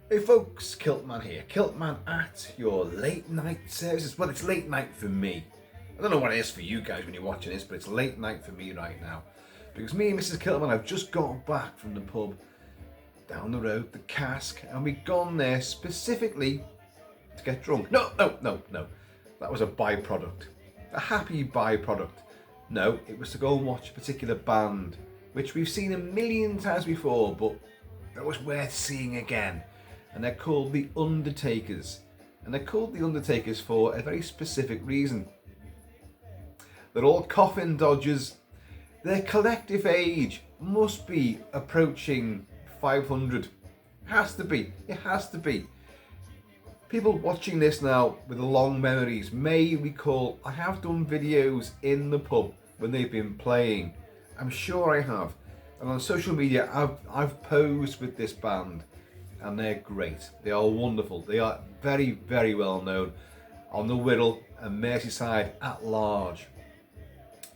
Hey folks, Kilt-Man here. Kilt-Man at your late night services. Well, it's late night for me. I don't know what it is for you guys when you're watching this, but it's late night for me right now. Because me and Mrs. Kilt-Man have just got back from the pub down the road, the Cask, and we'd gone there specifically to get drunk. No. That was a byproduct. A happy byproduct. No, it was to go and watch a particular band, which we've seen a million times before, but that was worth seeing again. And they're called the Undertakers. And they're called the Undertakers for a very specific reason. They're all coffin dodgers. Their collective age must be approaching 500. It has to be. People watching this now with long memories may recall I have done videos in the pub when they've been playing. I'm sure I have. And on social media I've posed with this band. And they're great. They are wonderful. They are very, very well known on the Wirral and Merseyside at large.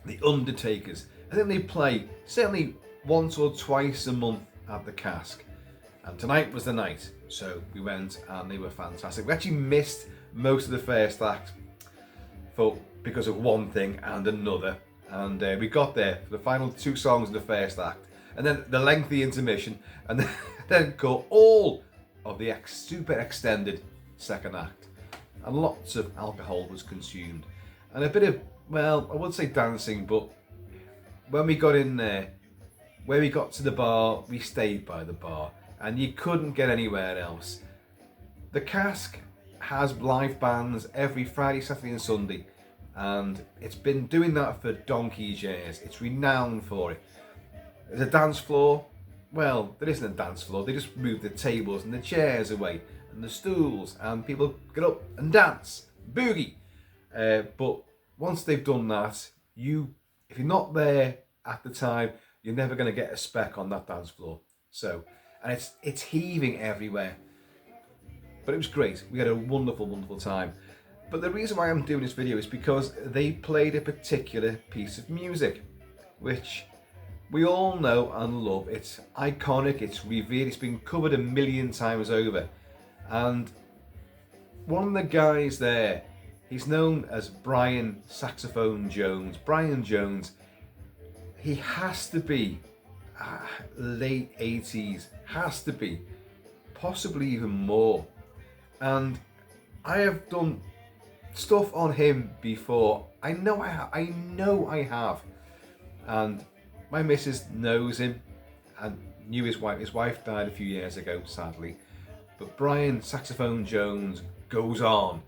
The Undertakers. I think they play certainly once or twice a month at the Cask. And tonight was the night. So we went and they were fantastic. We actually missed most of the first act because of one thing and another. And we got there for the final two songs in the first act. And then the lengthy intermission. And then got all of the super extended second act, and lots of alcohol was consumed, and a bit of, well, I wouldn't say dancing, but when we got in there, where we got to the bar, we stayed by the bar, and you couldn't get anywhere else. The Cask has live bands every Friday, Saturday and Sunday, and it's been doing that for donkey's years. It's renowned for it. There's a dance floor. Well, there isn't a dance floor. They just move the tables and the chairs away and the stools, and people get up and dance, boogie. But once they've done that, if you're not there at the time, you're never going to get a speck on that dance floor. So, and it's heaving everywhere. But it was great. We had a wonderful, wonderful time. But the reason why I'm doing this video is because they played a particular piece of music, which we all know and love. It's iconic, it's revered, it's been covered a million times over. And one of the guys there, he's known as Brian Saxophone Jones. Brian Jones, he has to be late 80s, has to be, possibly even more. And I have done stuff on him before. I know I have. And my missus knows him and knew his wife. His wife died a few years ago, sadly. But Brian Saxophone Jones goes on.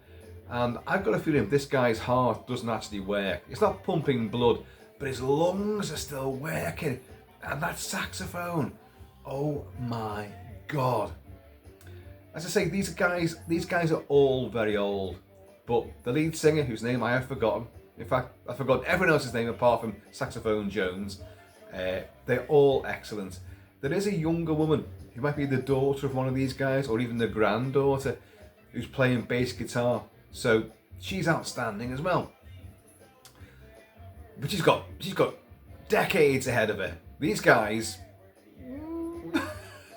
And I've got a feeling this guy's heart doesn't actually work. It's not pumping blood, but his lungs are still working. And that saxophone, oh my God. As I say, these guys are all very old. But the lead singer, whose name I have forgotten, in fact, I've forgotten everyone else's name apart from Saxophone Jones. They're all excellent. There is a younger woman who might be the daughter of one of these guys, or even the granddaughter, who's playing bass guitar. So she's outstanding as well. But she's got decades ahead of her. These guys,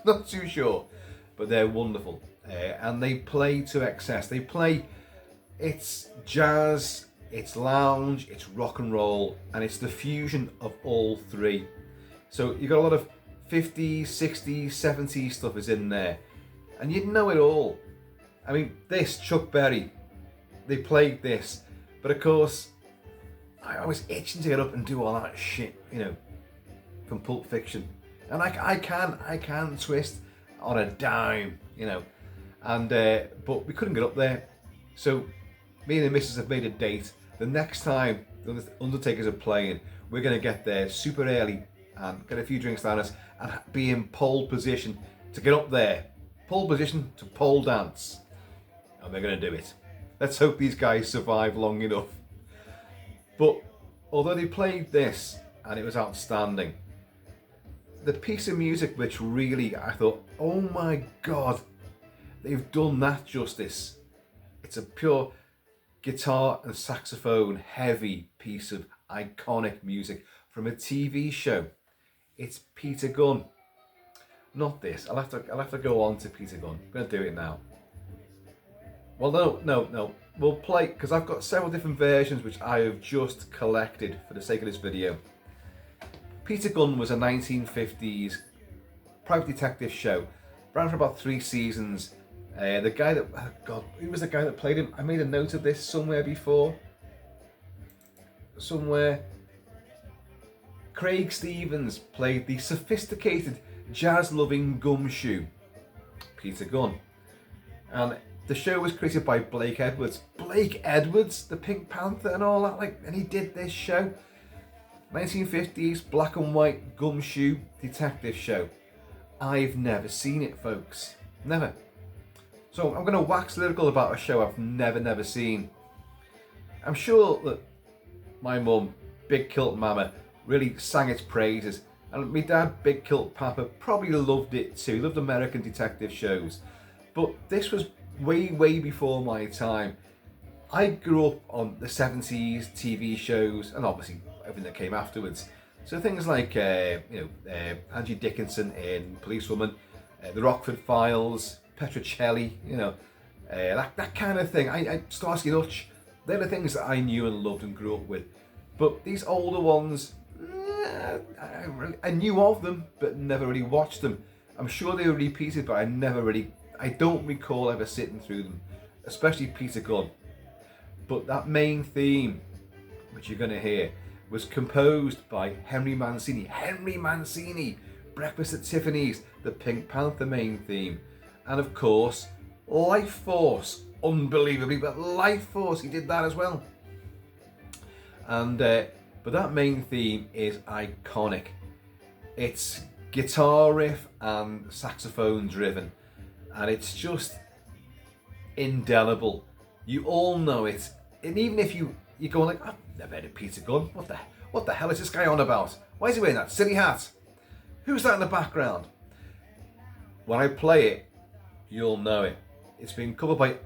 not too sure, but they're wonderful. And they play to excess. They play, it's jazz, it's lounge, it's rock and roll, and it's the fusion of all three. So you've got a lot of 50s, 60s, 70s stuff is in there, and you'd know it all. I mean, this, Chuck Berry, they played this, but of course, I was itching to get up and do all that shit, from Pulp Fiction. And I can twist on a dime, and but we couldn't get up there. So me and the missus have made a date. The next time the Undertakers are playing, we're going to get there super early and get a few drinks down us and be in pole position to get up there. Pole position to pole dance. And we're going to do it. Let's hope these guys survive long enough. But although they played this and it was outstanding, the piece of music which really, I thought, oh my God, they've done that justice. It's a pure guitar and saxophone heavy piece of iconic music from a TV show. It's Peter Gunn. Not this. I'll have to go on to Peter Gunn. I'm gonna do it now. Well, no. We'll play, because I've got several different versions which I have just collected for the sake of this video. Peter Gunn was a 1950s private detective show. Ran for about 3 seasons. The guy that, oh God, who was the guy that played him? I made a note of this somewhere before. Somewhere. Craig Stevens played the sophisticated, jazz-loving gumshoe, Peter Gunn. And the show was created by Blake Edwards. Blake Edwards, the Pink Panther and all that, and he did this show. 1950s, black and white gumshoe detective show. I've never seen it, folks. Never. So I'm going to wax lyrical about a show I've never seen. I'm sure that my mum, Big Kilt Mama, really sang its praises. And my dad, Big Kilt Papa, probably loved it too. He loved American detective shows. But this was way before my time. I grew up on the 70s TV shows and obviously everything that came afterwards. So things like Angie Dickinson in Policewoman, The Rockford Files, Petrocelli, that kind of thing. Starsky and Hutch, they're the things that I knew and loved and grew up with. But these older ones, I knew of them, but never really watched them. I'm sure they were repeated, but I don't recall ever sitting through them, especially Peter Gunn. But that main theme, which you're going to hear, was composed by Henry Mancini. Henry Mancini, Breakfast at Tiffany's, the Pink Panther main theme. And of course, Life Force, unbelievably, but Life Force, he did that as well. And but that main theme is iconic. It's guitar riff and saxophone driven, and it's just indelible. You all know it, and even if you go like, I've never heard of Peter Gunn. What the hell is this guy on about? Why is he wearing that silly hat? Who's that in the background? When I play it, you'll know it. It's been covered by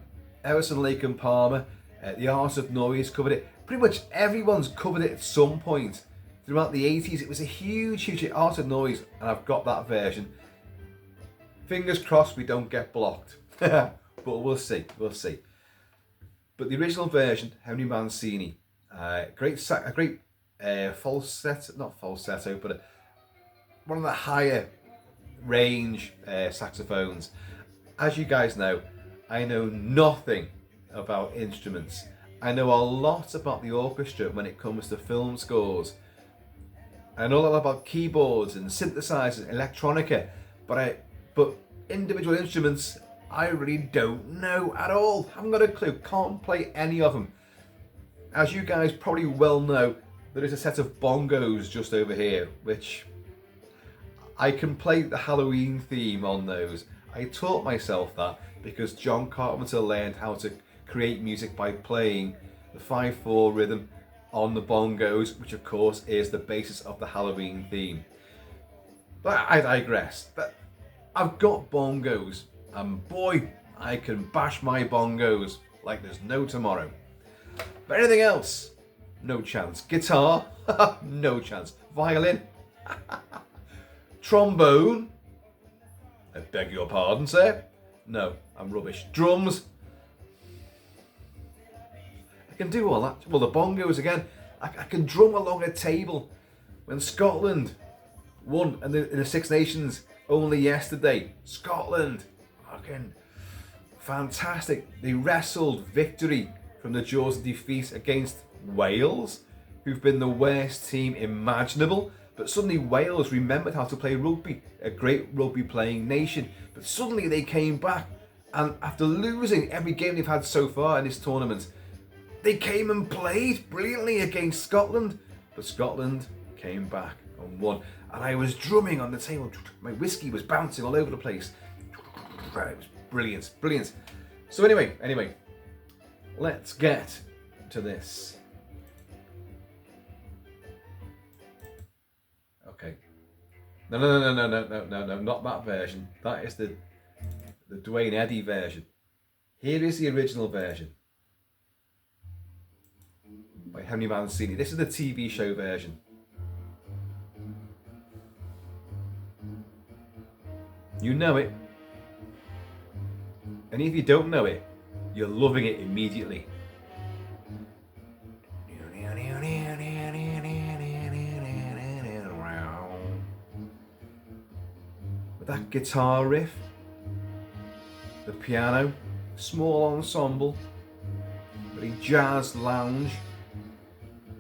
Emerson, Lake and Palmer. The Art of Noise covered it. Pretty much everyone's covered it at some point. Throughout the 80s, it was a huge hit, Art of Noise, and I've got that version. Fingers crossed we don't get blocked. But we'll see. But the original version, Henry Mancini, great falsetto, not falsetto, but one of the higher range saxophones. As you guys know, I know nothing about instruments. I know a lot about the orchestra when it comes to film scores. I know a lot about keyboards and synthesizers, electronica, but individual instruments, I really don't know at all. Haven't got a clue, can't play any of them. As you guys probably well know, there is a set of bongos just over here, which I can play the Halloween theme on those. I taught myself that because John Carpenter learned how to create music by playing the 5/4 rhythm on the bongos, which of course is the basis of the Halloween theme. But I digress. But I've got bongos, and boy, I can bash my bongos like there's no tomorrow. But anything else? No chance. Guitar? No chance. Violin? Trombone? I beg your pardon, sir? No, I'm rubbish. Drums? I can do all that. Well, the bongos again. I can drum along a table. When Scotland won in the Six Nations only yesterday, Scotland, fucking fantastic. They wrestled victory from the jaws of defeat against Wales, who've been the worst team imaginable. But suddenly Wales remembered how to play rugby, a great rugby playing nation. But suddenly they came back, and after losing every game they've had so far in this tournament, they came and played brilliantly against Scotland. But Scotland came back and won. And I was drumming on the table. My whiskey was bouncing all over the place. It was brilliant. So anyway, let's get to this. Okay. No, not that version. That is the Dwayne Eddy version. Here is the original version by Henry Mancini. This is the TV show version. You know it. And if you don't know it, you're loving it immediately. With that guitar riff, the piano, small ensemble, very jazz lounge,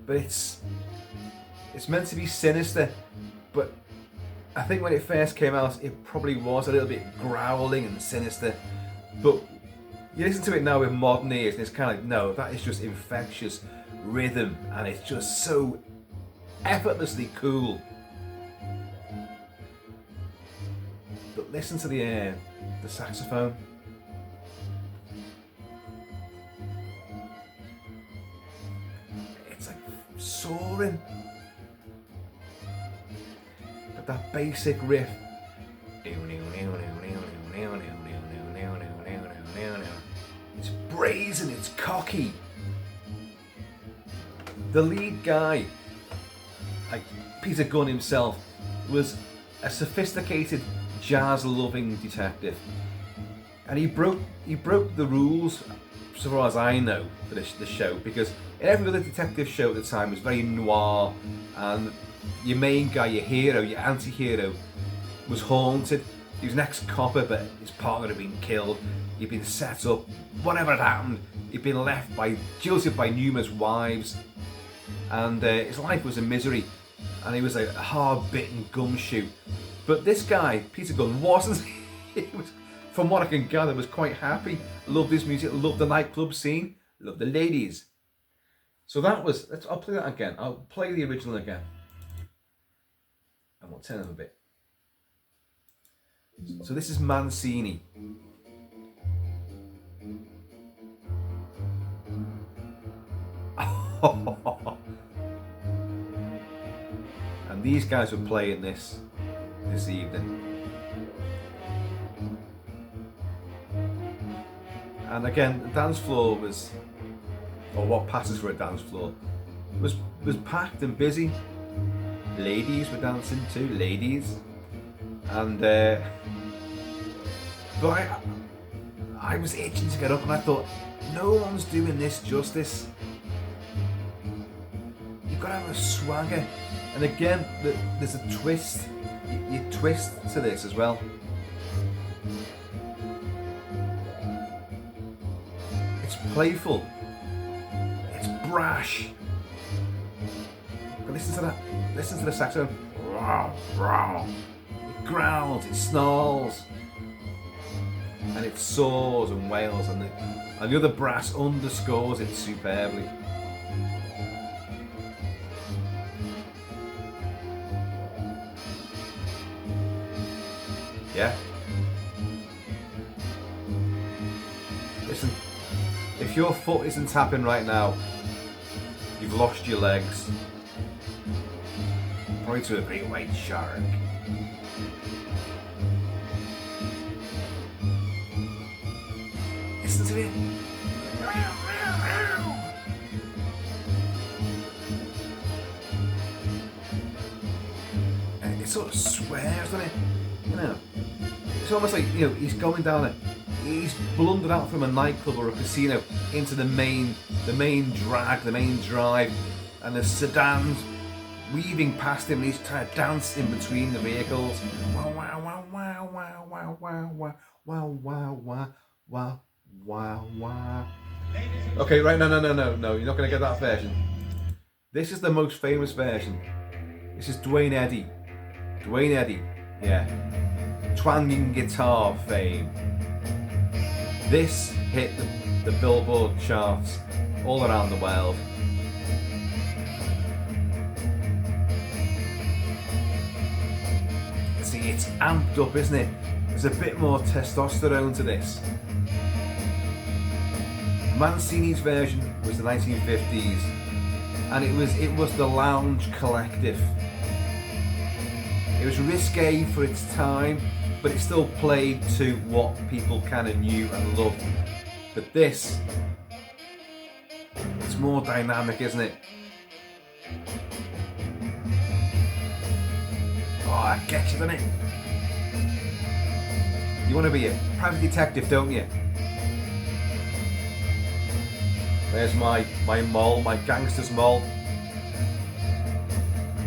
but it's meant to be sinister, but I think when it first came out it probably was a little bit growling and sinister, but you listen to it now with modern ears and it's kind of like, no, that is just infectious rhythm and it's just so effortlessly cool. But listen to the saxophone. It's like soaring. But that basic riff. It's brazen, it's cocky. The lead guy, like Peter Gunn himself, was a sophisticated jazz-loving detective, and he broke the rules, so far as I know, for the show, because every other detective show at the time was very noir, and your main guy, your hero, your anti-hero, was haunted. He was an ex-copper, but his partner had been killed. He'd been set up. Whatever had happened, he'd been left jilted by numerous wives, and his life was a misery. And he was a hard-bitten gumshoe. But this guy, Peter Gunn, wasn't. He was, from what I can gather, was quite happy. Loved his music. Loved the nightclub scene. Loved the ladies. So that was. I'll play that again. I'll play the original again, and we'll turn it a bit. So this is Mancini. And these guys were playing this evening. And again, the dance floor was, or what passes for a dance floor, was packed and busy. Ladies were dancing too, ladies. And but I was itching to get up, and I thought, no one's doing this justice. You've got to have a swagger. And again, there's a twist. You twist to this as well. It's playful. It's brash. But listen to that. Listen to the saxophone. It growls, it snarls, and it soars and wails, and the other brass underscores it superbly. Yeah. Listen, if your foot isn't tapping right now, you've lost your legs. Probably to a great white shark. Listen to it. And it sort of swears, doesn't it? You know, it's almost like, you know, he's going down he's blundered out from a nightclub or a casino into the main drag, the main drive, and the sedans weaving past him, and he's trying to dance in between the vehicles. Wow, wow, wow, wow, wow, wow, wow, wow, wow, wow, wow, wow, wow. Okay, right, no, you're not going to get that version. This is the most famous version. This is Dwayne Eddy, yeah. Twanging guitar fame. This hit the Billboard charts all around the world. See, it's amped up, isn't it? There's a bit more testosterone to this. Mancini's version was the 1950s, and it was the lounge collective. It was risque for its time, but it still played to what people kind of knew and loved. But this, it's more dynamic, isn't it? Oh, that gets you, doesn't it? You want to be a private detective, don't you? There's my mole, my gangster's mole.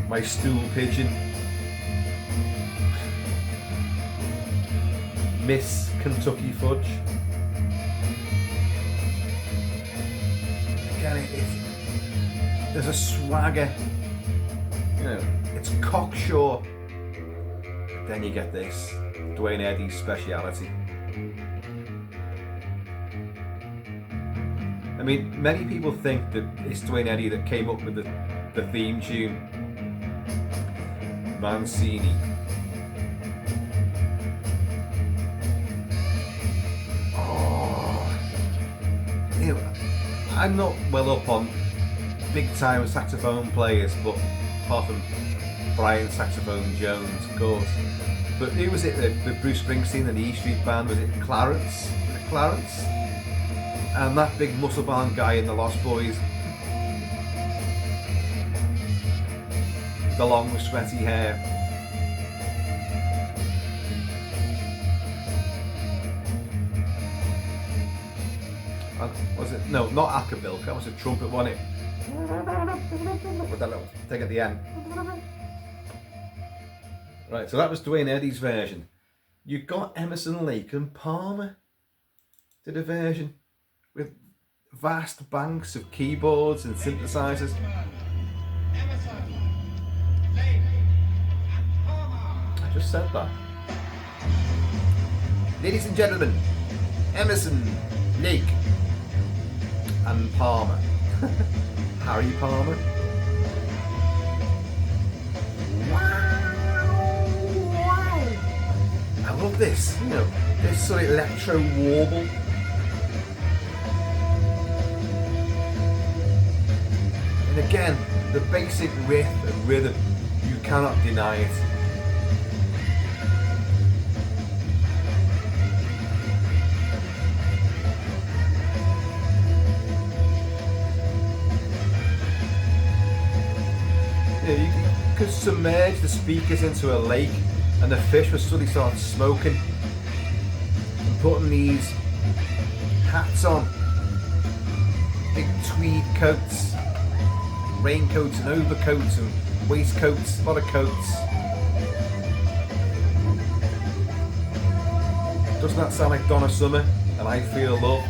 My stool pigeon. Miss Kentucky Fudge. Again, there's a swagger. You know, it's cocksure. But then you get this, Dwayne Eddy's speciality. I mean, many people think that it's Dwayne Eddy that came up with the theme tune. Mancini. Oh, you know, I'm not well up on big time saxophone players, but apart from Brian Saxophone Jones, of course. But who was it? The Bruce Springsteen and the E Street Band? Was it Clarence? Was it Clarence? And that big muscle bound guy in the Lost Boys. The long sweaty hair. Was it? No, not Acapulco. That was a trumpet, wasn't it? With that little thing at the end. Right, so that was Dwayne Eddy's version. You got Emerson, Lake and Palmer did a version with vast banks of keyboards and synthesizers. I just said that. Ladies and gentlemen, Emerson, Lake and Palmer. Harry Palmer. Wow. I love this, you know, this sort of electro warble. And again, the basic riff and rhythm, you cannot deny it. You could submerge the speakers into a lake and the fish would suddenly start smoking and putting these hats on, big tweed coats, raincoats and overcoats and waistcoats, a lot of coats. Doesn't that sound like Donna Summer and I Feel Love?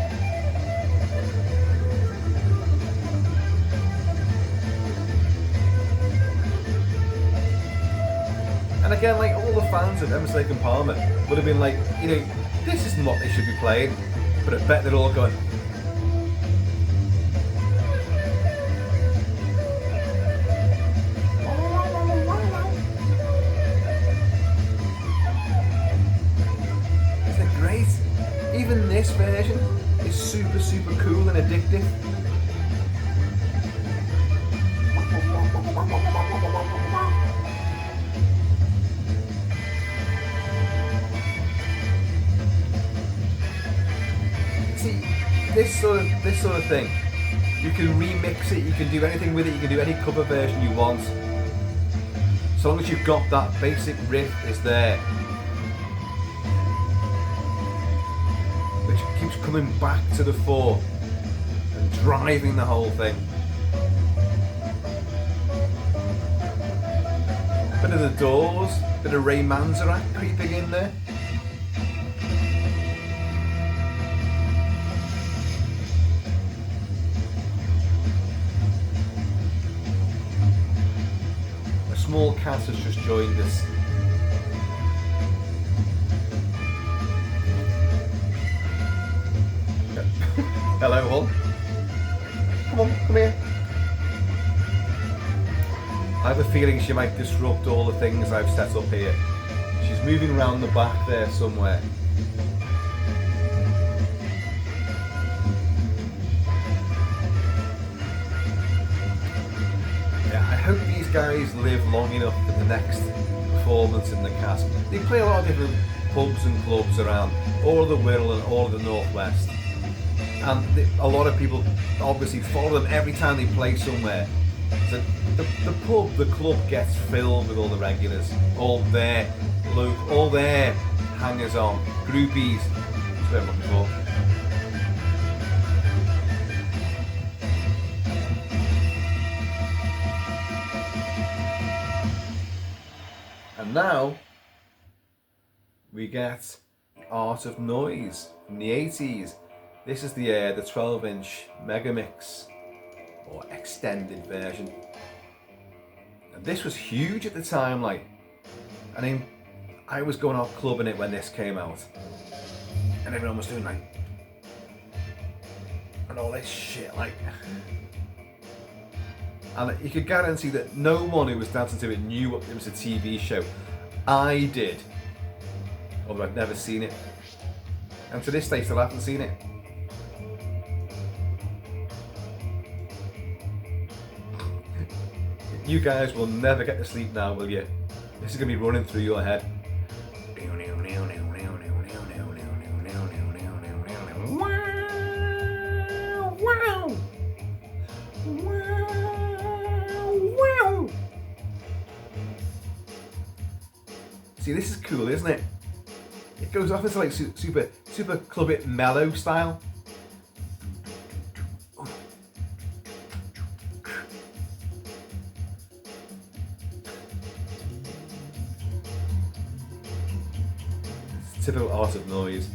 And again, like all the fans of Emerson, Lake and Palmer would have been like, you know, this isn't what they should be playing, but I bet they're all going. Isn't it great? Even this version is super, super cool and addictive. This sort of thing, you can remix it, you can do anything with it, you can do any cover version you want. So long as you've got that basic riff is there. Which keeps coming back to the fore and driving the whole thing. Bit of the Doors, bit of Ray Manzarek creeping in there. Small cat has just joined us. Hello, hon. Come on, come here. I have a feeling she might disrupt all the things I've set up here. She's moving around the back there somewhere. I hope these guys live long enough for the next performance in the Cask. They play a lot of different pubs and clubs around all of the Wirral and all of the Northwest. And a lot of people obviously follow them every time they play somewhere. So the pub, the club gets filled with all the regulars, all their hangers on, groupies. That's what I'm looking for. And now we get Art of Noise from the 80s. This is the 12-inch Megamix or extended version. And this was huge at the time, like, I mean, I was going out clubbing it when this came out. And everyone was doing like, and all this shit, like. And you could guarantee that no one who was dancing to it knew it was a TV show. I did, although I'd never seen it. And to this day, still haven't seen it. You guys will never get to sleep now, will you? This is going to be running through your head. See, this is cool, isn't it? It goes off into like super club it mellow style. It's typical Art of Noise.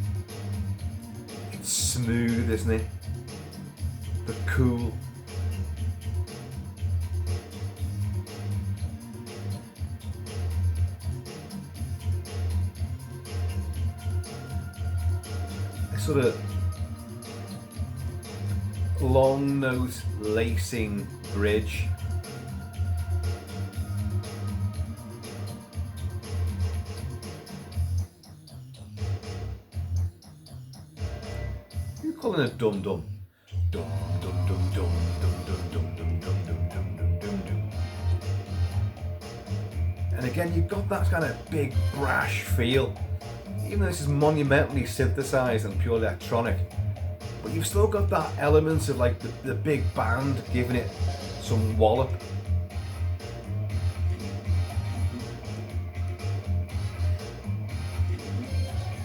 It's smooth, isn't it? But cool. Sort of long note lacing bridge. You're calling it dum dum. Dum dum dum dum dum dum dum dum dum dum dum dum dum. And again, you've got that kind of big brash feel. Even though this is monumentally synthesized and pure electronic, but you've still got that element of like the big band giving it some wallop.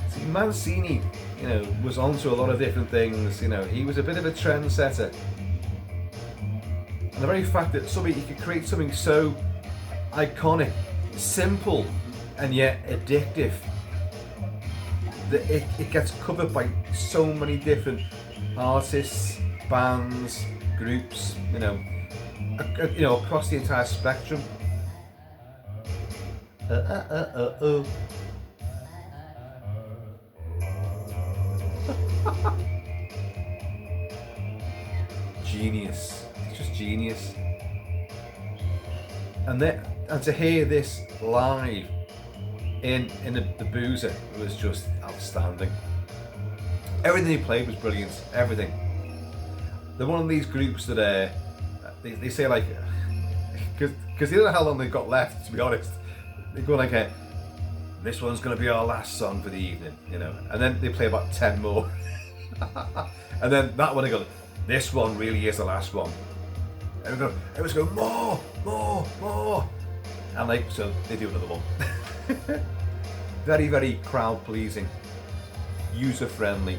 See, Mancini, you know, was onto a lot of different things. You know, he was a bit of a trendsetter, and the very fact that he could create something so iconic, simple, and yet addictive. That it gets covered by so many different artists, bands, groups, you know, across the entire spectrum. Genius. It's just genius. And to hear this live in the Boozer was just outstanding. Everything he played was brilliant. Everything. They're one of these groups that they say like, because they don't know how long they've got left. To be honest, they go like, this one's going to be our last song for the evening, you know, and then they play about 10 more, and then that one they go, this one really is the last one. And everyone's going more, and like so they do another one. Very, very crowd pleasing, user friendly.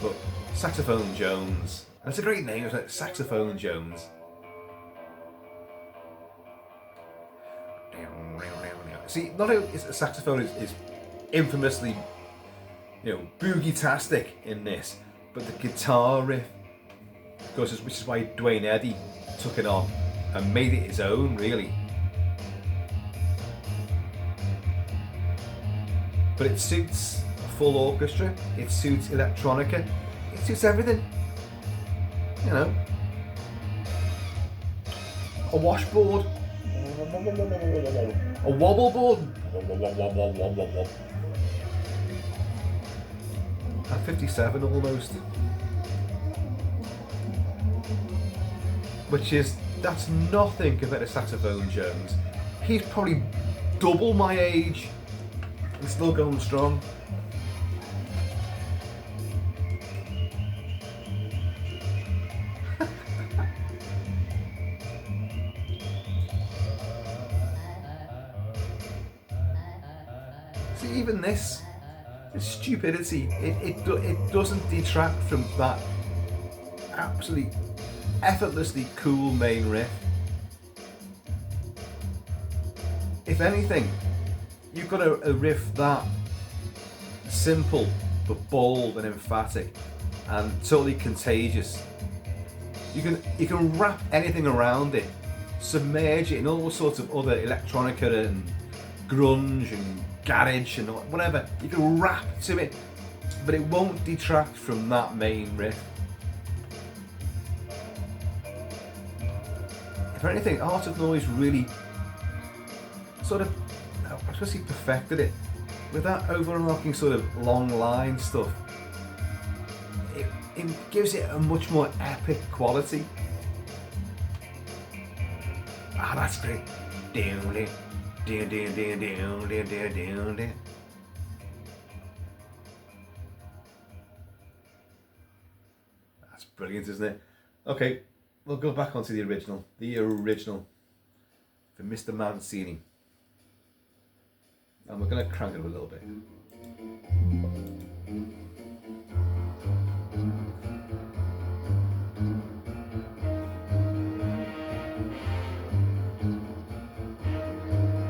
But Saxophone Jones, and it's a great name, isn't it? Saxophone Jones. See, not only is a saxophone is infamously, you know, boogie-tastic in this, but the guitar riff goes, which is why Dwayne Eddy took it on and made it his own, really. But it suits a full orchestra, it suits electronica, it suits everything. You know, a washboard, a wobble board, at 57 almost. That's nothing compared to Saxophone Jones. He's probably double my age and still going strong. even this stupidity, it doesn't detract from that absolutely effortlessly cool main riff. If anything, you've got a riff that simple but bold and emphatic and totally contagious. You can wrap anything around it, submerge it in all sorts of other electronica and grunge and garage and whatever. You can rap to it, but it won't detract from that main riff. If anything, Art of Noise really sort of, especially perfected it with that overarching sort of long line stuff. It gives it a much more epic quality. Ah, that's great. That's brilliant, isn't it? Okay, we'll go back onto the original. The original for Mr. Mancini. And we're going to crank it up a little bit.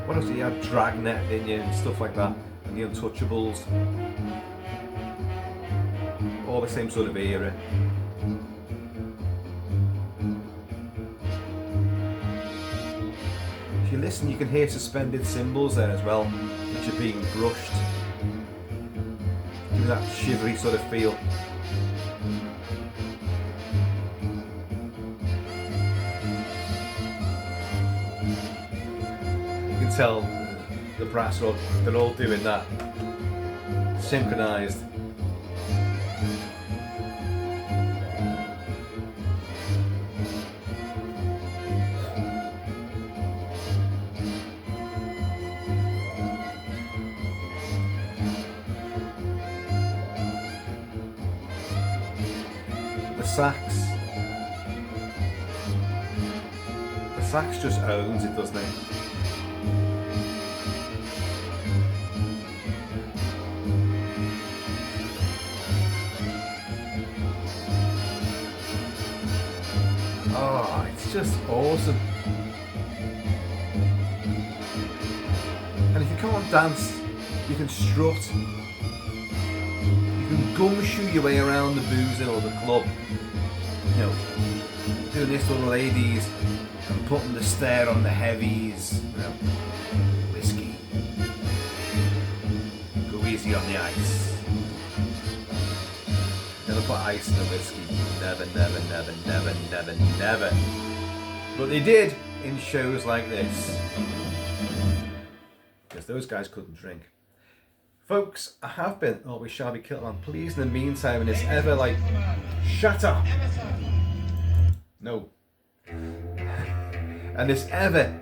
What else do you have? Dragnet, didn't you? And stuff like that. And the Untouchables. All the same sort of era. If you listen, you can hear suspended cymbals there as well, which are being brushed. Giving that shivery sort of feel. Tell the brass rock, they're all doing that synchronized. The sax just owns it, doesn't it? Oh, it's just awesome. And if you can't dance, you can strut. You can gumshoe your way around the boozing or the club. You know, doing this to the ladies and putting the stare on the heavies. You know, whiskey. Go easy on the ice. Never put ice in the whiskey. Never, never, never, never, never, never. But they did in shows like this. Because those guys couldn't drink. Folks, I have been always shall be Kilt-Man. Please, in the meantime, in this ever like, shut up. No. And this ever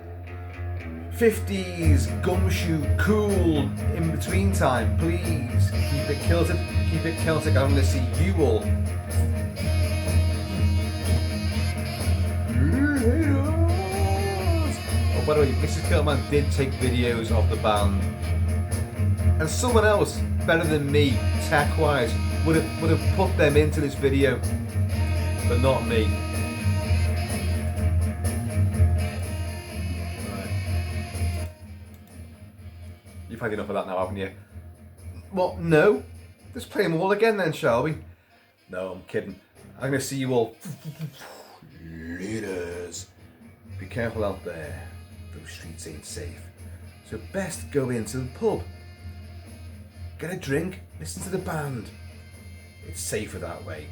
50s gumshoe cool in between time, please keep it Celtic, keep it Celtic. I'm going to see you all. Oh, by the way, Mrs. Kilt-Man did take videos of the band, and someone else better than me, tech-wise, would have put them into this video, but not me. You've had enough of that now, haven't you? Well, no. Let's play them all again then, shall we? No, I'm kidding. I'm going to see you all. Leaders. Be careful out there. Those streets ain't safe. So best go into the pub. Get a drink, listen to the band. It's safer that way.